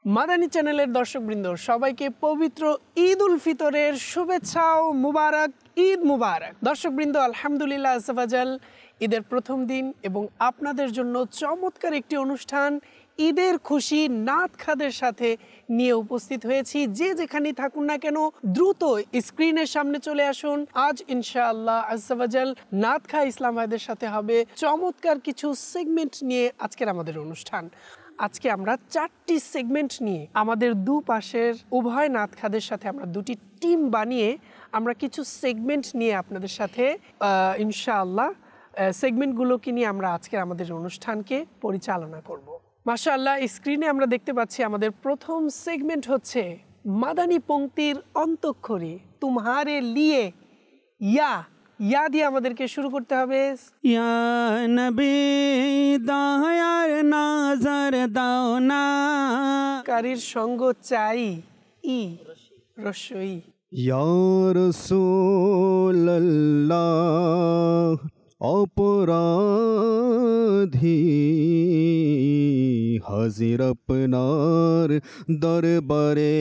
মাদানী চ্যানেলের দর্শকবৃন্দ সবাইকে পবিত্র ঈদ উল ফিতরের শুভেচ্ছা ও মুবারক। ঈদ মুবারক দর্শকবৃন্দ। আলহামদুলিল্লাহ আজ্জাওয়াজাল ঈদের প্রথম দিন এবং আপনাদের জন্য চমৎকার একটি অনুষ্ঠান ঈদের খুশি নাত খাদের সাথে নিয়ে উপস্থিত হয়েছি। যে যেখানেই থাকুন না কেন দ্রুত স্ক্রিনের সামনে চলে আসুন। আজ ইনশাআল্লাহ আজ্জাওয়াজাল নাত খা ইসলাম ভাইদের সাথে হবে চমৎকার কিছু সেগমেন্ট নিয়ে আজকের আমাদের অনুষ্ঠান। আজকে আমরা 4টি সেগমেন্ট নিয়ে আমাদের দুপাশের উভয় নাত খাদের সাথে আমরা দুটি টিম বানিয়ে আমরা কিছু সেগমেন্ট নিয়ে আপনাদের সাথে ইনশাআল্লাহ সেগমেন্টগুলোকে নিয়ে আমরা আজকের আমাদের অনুষ্ঠানকে পরিচালনা করব। মাশাআল্লাহ স্ক্রিনে আমরা দেখতে পাচ্ছি আমাদের প্রথম সেগমেন্ট হচ্ছে মাদানী পংক্তির অন্তঃক্ষরী তুমহারে লিয়ে ইয়া দিয়ে আমাদেরকে শুরু করতে হবে। ইয়া নবী দায়ার নাজার দাও না, কারীর সঙ্গ চাই ই রসই। ইয়া রাসূলুল্লাহ অপরাধী হাজির আপনার দরবারে।